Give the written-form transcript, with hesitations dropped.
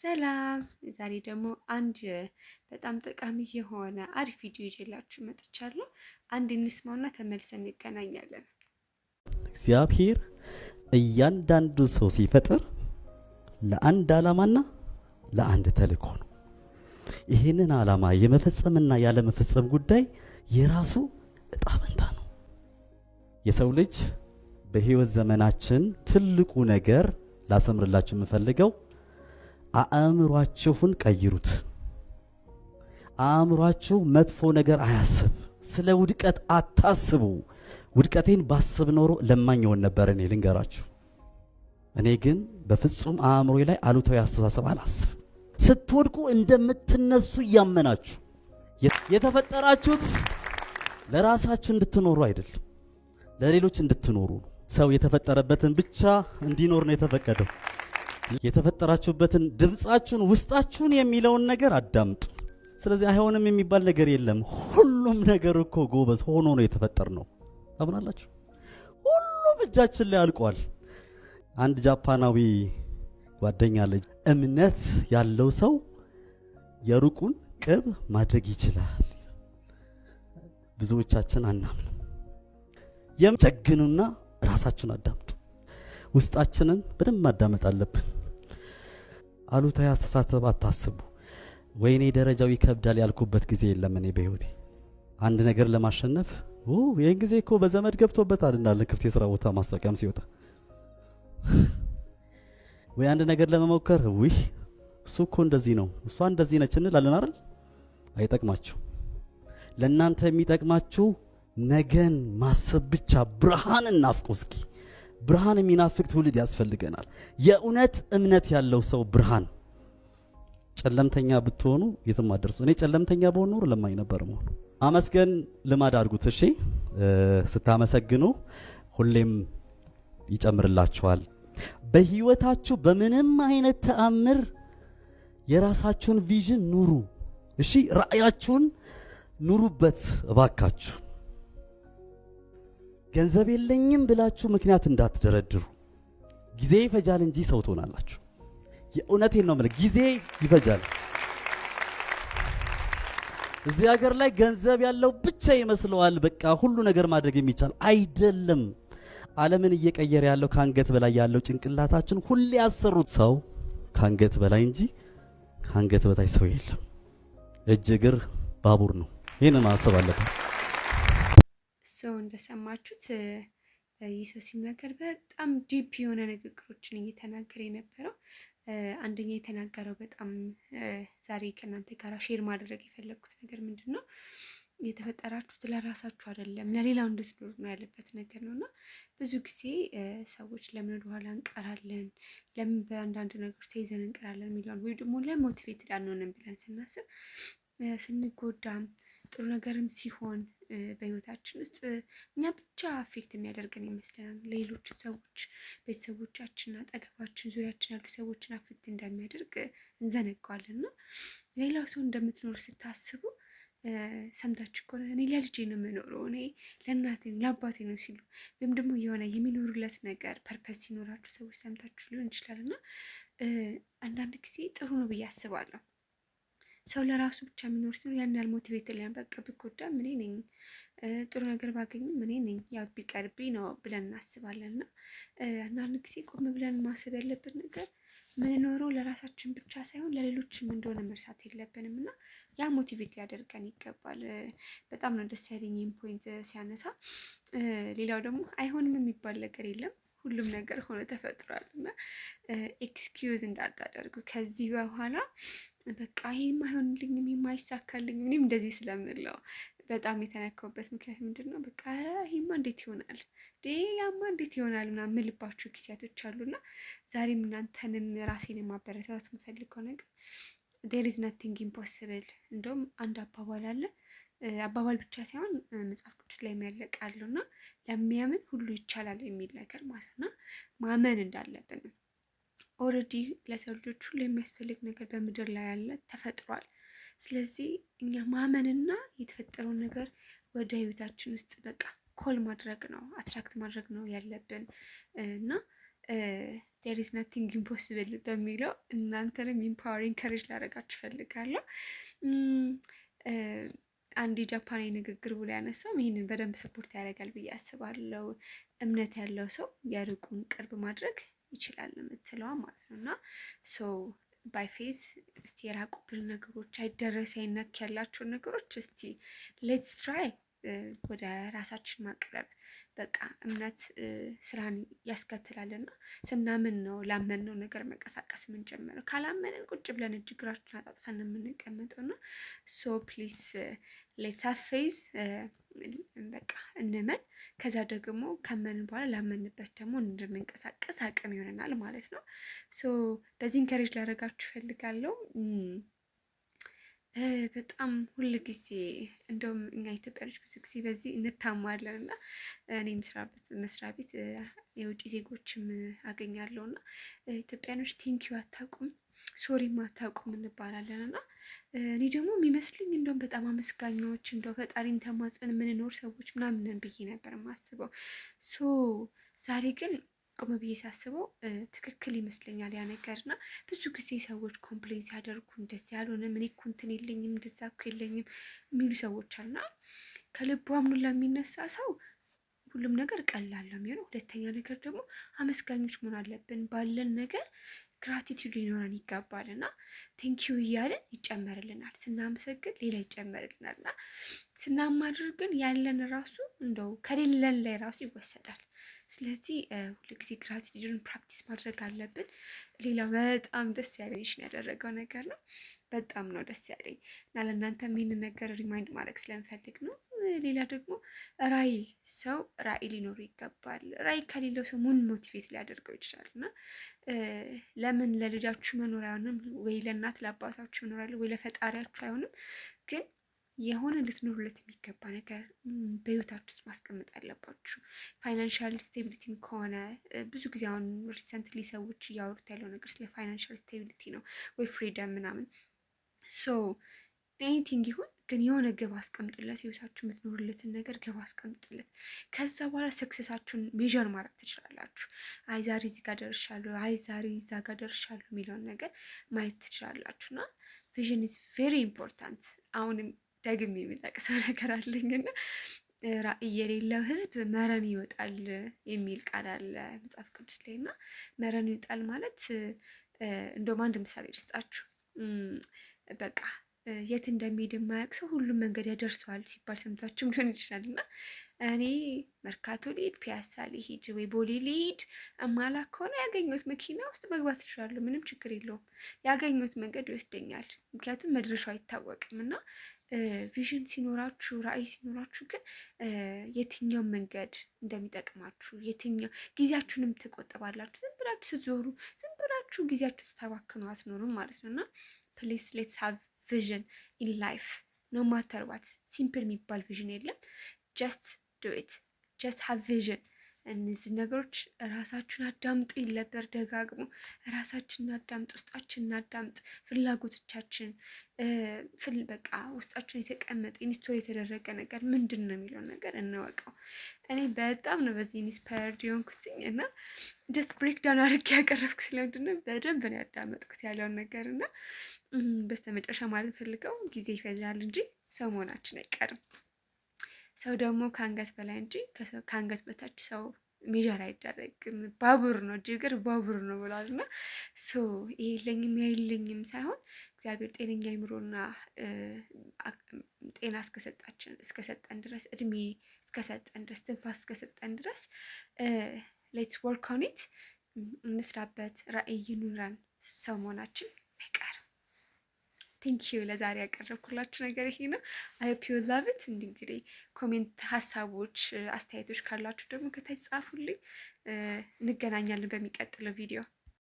ሰላም ዛሬ ደግሞ አንድ በጣም ጠቃሚ የሆነ አሪፍ ቪዲዮ ይዤላችሁ መጥቻለሁ። አንድ እንስማውና ተመልሰን እንገናኛለን። እግዚአብሔር እያንዳንዱ ሰው ሲፈጥር ለአንድ ዓላማና ለአንድ ተልእኮ ነው። ይህንን ዓላማ የመፈጸምና ያለ መፈጸም ጉዳይ የራሱ ዕጣ ፈንታ ነው። የሰው ልጅ በህይወት ዘመናችን ትልቁ ነገር ላሰምርላችሁ የምፈልገው አእምሯችሁን ቀይሩት። አእምሯችሁ መጥፎ ነገር አያስብ። ስለ ውድቀት አታስቡ። ውድቀቴን ባስብ ኖሮ ለማኝ ሆን ነበር። እኔ ልንገራችሁ፣ እኔ ግን በፍጹም አእምሮዬ ላይ አሉታዊ አስተሳሰብ አላስብ። ስትወድቁ እንደምትነሱ እያመናችሁ የተፈጠራችሁት ለራሳችሁ እንድትኖሩ አይደለም፣ ለሌሎች እንድትኖሩ ነው። ሰው የተፈጠረበትን ብቻ እንዲኖር ነው የተፈቀደው። የተፈጠራችሁበትን ድምጻችሁን ውስጣችሁን የሚለውን ነገር አዳምጡ። ስለዚህ አይሆንም የሚባል ነገር የለም። ሁሉም ነገር እኮ ጎበዝ ሆኖ ነው የተፈጠርነው። ታምናላችሁ? ሁሉም እጃችን ላይ አልቋል። አንድ ጃፓናዊ ጓደኛ ልጅ እምነት ያለው ሰው የሩቁን ቅርብ ማድረግ ይችላል። ብዙዎቻችን አናምንም። የምትጀግኑና ራሳችሁን አዳምጡ። ውስጣችንን በደንብ ማዳመጥ አለብን። አሉታዊ አስተሳሰብ አታስቡ። ወይኔ ደረጃው ይከብዳል ያልኩበት ጊዜ የለም። እኔ በህይወቴ አንድ ነገር ለማሸነፍ ይሄን ጊዜ እኮ በዘመድ ገብቶበታል እንዳለ ክፍት የሥራ ቦታ ማስታወቂያም ሲወጣ ወይ አንድ ነገር ለመሞከር እሱ እኮ እንደዚህ ነው እሷ እንደዚህ ነች እንላለን አይደል? አይጠቅማችሁ። ለእናንተ የሚጠቅማችሁ ነገን ማሰብ ብቻ። ብርሃንን ናፍቁ እስኪ። ብርሃን የሚናፍቅ ትውልድ ያስፈልገናል። የእውነት እምነት ያለው ሰው ብርሃን። ጨለምተኛ ብትሆኑ የትም አትደርሱ። እኔ ጨለምተኛ በሆን ኖር ለማኝ ነበር መሆኑ። አመስገን ልማድ አድርጉት። እሺ፣ ስታመሰግኑ ሁሌም ይጨምርላችኋል። በህይወታችሁ በምንም አይነት ተአምር የራሳችሁን ቪዥን ኑሩ። እሺ፣ ራእያችሁን ኑሩበት እባካችሁ። ገንዘብ የለኝም ብላችሁ ምክንያት እንዳትደረድሩ። ጊዜ ይፈጃል እንጂ ሰው ትሆናላችሁ። የእውነቴን ነው ማለት ጊዜ ይፈጃል። እዚህ ሀገር ላይ ገንዘብ ያለው ብቻ ይመስለዋል በቃ ሁሉ ነገር ማድረግ የሚቻል አይደለም። ዓለምን እየቀየረ ያለው ከአንገት በላይ ያለው ጭንቅላታችን ሁሌ ያሰሩት ሰው ከአንገት በላይ እንጂ ከአንገት በታይ ሰው የለም። እጅ እግር ባቡር ነው። ይሄንን ማሰብ አለበት። ሰው እንደሰማችሁት ይህ ሰው ሲናገር በጣም ዲፕ የሆነ ንግግሮችን እየተናገረ የነበረው አንደኛ የተናገረው በጣም ዛሬ ከእናንተ ጋር ሼር ማድረግ የፈለግኩት ነገር ምንድን ነው? የተፈጠራችሁት ለራሳችሁ አይደለም ለሌላው እንድትኖሩ ነው ያለበት ነገር ነው። እና ብዙ ጊዜ ሰዎች ለምን ወደኋላ እንቀራለን፣ ለምን በአንዳንድ ነገሮች ተይዘን እንቀራለን የሚለውን ወይ ደግሞ ለሞቲቬትድ አንሆንም ብለን ስናስብ ስንጎዳም ጥሩ ነገርም ሲሆን በህይወታችን ውስጥ እኛ ብቻ አፌክት የሚያደርገን ይመስለናል። ሌሎች ሰዎች፣ ቤተሰቦቻችን፣ አጠገባችን፣ ዙሪያችን ያሉ ሰዎችን አፌክት እንደሚያደርግ እንዘነጋዋለን። እና ሌላው ሰው እንደምትኖር ስታስቡ ሰምታችሁ ከሆነ እኔ ለልጄ ነው የምኖረው፣ እኔ ለእናቴ ነው ለአባቴ ነው ሲሉ ወይም ደግሞ የሆነ የሚኖሩለት ነገር ፐርፐስ ሲኖራችሁ ሰዎች ሰምታችሁ ሊሆን ይችላል። እና አንዳንድ ጊዜ ጥሩ ነው ብዬ አስባለሁ። ሰው ለራሱ ብቻ የሚኖር ሲሆን ያን ያህል ሞቲቬት ሊያን በቃ ብጎዳም እኔ ነኝ፣ ጥሩ ነገር ባገኝም እኔ ነኝ፣ ያው ቢቀርብኝ ነው ብለን እናስባለን። እና አንዳንድ ጊዜ ቆም ብለን ማሰብ ያለብን ነገር ምንኖረው ለራሳችን ብቻ ሳይሆን ለሌሎችም እንደሆነ መርሳት የለብንም። እና ያ ሞቲቬት ሊያደርገን ይገባል። በጣም ነው ደስ ያለኝ ይህን ፖይንት ሲያነሳ። ሌላው ደግሞ አይሆንም የሚባል ነገር የለም፣ ሁሉም ነገር ሆኖ ተፈጥሯል። እና ኤክስኪዩዝ እንዳታደርጉ ከዚህ በኋላ በቃ ይሄም አይሆንልኝም ይሄም አይሳካልኝም። እኔም እንደዚህ ስለምለው በጣም የተነካውበት ምክንያት ምንድን ነው? በቃ ይሄማ እንዴት ይሆናል ያማ እንዴት ይሆናል ምናምን የምልባቸው ጊዜያቶች አሉና ዛሬም እናንተንም ራሴን ማበረታታት የምፈልገው ነገር ዴር ኢዝ ናቲንግ ኢምፖስብል። እንደውም አንድ አባባል አለ፣ አባባል ብቻ ሳይሆን መጽሐፍ ቅዱስ ላይ የሚያለቃለው እና ለሚያምን ሁሉ ይቻላል የሚል ነገር ማለት ነው። ማመን እንዳለብን ነው። ኦልሬዲ ለሰው ልጆች ሁሉ የሚያስፈልግ ነገር በምድር ላይ ያለ ተፈጥሯል። ስለዚህ እኛ ማመንና የተፈጠረውን ነገር ወደ ህይወታችን ውስጥ በቃ ኮል ማድረግ ነው፣ አትራክት ማድረግ ነው ያለብን። እና ዴር ኢዝ ናቲንግ ኢምፖስብል በሚለው እናንተንም ኢምፓወር ኢንከሬጅ ላደርጋችሁ እፈልጋለሁ። አንድ የጃፓናዊ ንግግር ብሎ ያነሳውም ይህንን በደንብ ስፖርት ያደርጋል ብዬ አስባለሁ። እምነት ያለው ሰው የሩቁን ቅርብ ማድረግ ይችላል የምትለዋ ማለት ነው። እና ሶ ባይ ፌዝ እስቲ የራቁብን ነገሮች አይደረስ አይነክ ያላቸውን ነገሮች እስቲ ሌትስ ትራይ ወደ ራሳችን ማቅረብ። በቃ እምነት ስራን ያስከትላልና ስናምን ነው ላመንነው ነገር መንቀሳቀስ የምንጀምረው። ካላመንን ቁጭ ብለን እግራችንን አጣጥፈን የምንቀመጠው እና ሶ ፕሊስ ሌትስ ሃቭ ፌዝ በቃ እንመን። ከዛ ደግሞ ከመንን በኋላ ላመንበት ደግሞ እንድንንቀሳቀስ አቅም ይሆነናል ማለት ነው። ሶ በዚህ ኢንከሬጅ ላደርጋችሁ እፈልጋለሁ። በጣም ሁል ጊዜ እንደውም እኛ ኢትዮጵያኖች ብዙ ጊዜ በዚህ እንታማለን እና እኔ የምሰራበት መስሪያ ቤት የውጭ ዜጎችም አገኛለሁ እና ኢትዮጵያኖች ቴንኪዩ አታውቁም፣ ሶሪም አታውቁም እንባላለን እና እኔ ደግሞ የሚመስልኝ እንደውም በጣም አመስጋኞች እንደው ፈጣሪን ተማጽን የምንኖር ሰዎች ምናምን ብዬ ነበር የማስበው። ሶ ዛሬ ግን ቆም ብዬ ሳስበው ትክክል ይመስለኛል ያ ነገር እና ብዙ ጊዜ ሰዎች ኮምፕሌን ሲያደርጉ እንደዚህ ያልሆነም እኔ እኮ እንትን የለኝም እንደዛ እኮ የለኝም የሚሉ ሰዎች አሉና ከልቡ አምኖ ለሚነሳ ሰው ሁሉም ነገር ቀላል ነው የሚሆነው። ሁለተኛ ነገር ደግሞ አመስጋኞች መሆን አለብን። ባለን ነገር ግራቲቲዩድ ሊኖረን ይገባል እና ቴንኪዩ እያለን ይጨመርልናል። ስናመሰግን ሌላ ይጨመርልናል እና ስናማድር ግን ያለን ራሱ እንደው ከሌለን ላይ ራሱ ይወሰዳል። ስለዚህ ሁልጊዜ ግራቲቲዩድን ፕራክቲስ ማድረግ አለብን። ሌላው በጣም ደስ ያለኝ ያደረገው ነገር ነው። በጣም ነው ደስ ያለኝ እና ለእናንተም ይህንን ነገር ሪማይንድ ማድረግ ስለምፈልግ ነው። ሌላ ደግሞ ራዕይ፣ ሰው ራዕይ ሊኖሩ ይገባል። ራዕይ ከሌለው ሰው ምን ሞቲቬት ሊያደርገው ይችላል? እና ለምን ለልጃችሁ መኖር አይሆንም ወይ ለእናት ለአባታችሁ መኖር ወይ ለፈጣሪያችሁ አይሆንም? ግን የሆነ ልትኖሩለት የሚገባ ነገር በህይወታችሁ ውስጥ ማስቀመጥ አለባችሁ። ፋይናንሻል ስቴቢሊቲም ከሆነ ብዙ ጊዜ አሁን ሪሰንትሊ ሰዎች እያወሩት ያለው ነገር ስለ ፋይናንሻል ስቴቢሊቲ ነው ወይ ፍሪደም ምናምን። ሶ ኤኒቲንግ ይሁን ግን የሆነ ግብ አስቀምጡለት። ህይወታችሁ የምትኖሩለትን ነገር ግብ አስቀምጡለት። ከዛ በኋላ ሰክሰሳችሁን ሜዥር ማድረግ ትችላላችሁ። አይ ዛሬ እዚህ ጋር ደርሻለሁ፣ አይ ዛሬ እዛ ጋር ደርሻለሁ የሚለውን ነገር ማየት ትችላላችሁ። እና ቪዥን ኢዝ ቬሪ ኢምፖርታንት። አሁንም ደግሜ የሚጠቅሰው ነገር አለኝና ራዕይ የሌለው ህዝብ መረን ይወጣል የሚል ቃል አለ መጽሐፍ ቅዱስ ላይ እና መረን ይወጣል ማለት እንደውም አንድ ምሳሌ ልስጣችሁ። በቃ የት እንደሚሄድ የማያውቅ ሰው ሁሉም መንገድ ያደርሰዋል ሲባል ሰምታችሁም ሊሆን ይችላል። እና እኔ መርካቶ ሊሄድ፣ ፒያሳ ሊሄድ ወይ ቦሌ ሊሄድ እማላ ከሆነ ያገኘሁት መኪና ውስጥ መግባት እችላለሁ። ምንም ችግር የለውም። ያገኘሁት መንገድ ይወስደኛል። ምክንያቱም መድረሻው አይታወቅም። እና ቪዥን ሲኖራችሁ፣ ራዕይ ሲኖራችሁ ግን የትኛው መንገድ እንደሚጠቅማችሁ የትኛው ጊዜያችሁንም ትቆጥባላችሁ። ዝም ብላችሁ ስትዞሩ ዝም ብላችሁ ጊዜያችሁ ተባክኑ አትኖሩም ማለት ነው። እና ፕሊስ ሌትስ ሃቭ ቪዥን ኢን ላይፍ ኖ ማተር ዋት። ሲምፕል የሚባል ቪዥን የለም። ጀስት ዱ ኢት፣ ጀስት ሃቭ ቪዥን። እነዚህ ነገሮች ራሳችሁን አዳምጡ ይል ነበር ደጋግሞ። ራሳችንን አዳምጥ፣ ውስጣችንን እናዳምጥ። ፍላጎቶቻችን በቃ ውስጣችን የተቀመጠ ኢንስቶል የተደረገ ነገር ምንድን ነው የሚለውን ነገር እንወቀው። እኔ በጣም ነው በዚህ ኢንስፓየርድ የሆንኩትኝ እና ጀስት ብሬክ ዳውን አድርጌ ያቀረብኩ ስለምንድን ነው በደንብ ነው ያዳመጥኩት ያለውን ነገር እና በስተመጨረሻ ማለት ፈልገው ጊዜ ይፈጃል እንጂ ሰው መሆናችን አይቀርም። ሰው ደግሞ ከአንገት በላይ እንጂ ከአንገት በታች ሰው ሜጀር አይደረግም። ባቡር ነው እግር ባቡር ነው ብሏል። እና ይሄ የለኝም ያ የለኝም ሳይሆን እግዚአብሔር ጤነኛ አይምሮና ጤና እስከሰጠን ድረስ እድሜ እስከሰጠን ድረስ ትንፋስ እስከሰጠን ድረስ ሌትስ ወርክ ኦን ኢት፣ እንስራበት። ራዕይ ይኑረን። ሰው መሆናችን አይቀርም። ቴንኪዩ ለዛሬ ያቀረብኩላችሁ ነገር ይሄ ነው። አይ ሆፕ ዩ ላቭ ኢት። እንግዲህ ኮሜንት፣ ሀሳቦች፣ አስተያየቶች ካላችሁ ደግሞ ከታች ጻፉልኝ። እንገናኛለን በሚቀጥለው ቪዲዮ።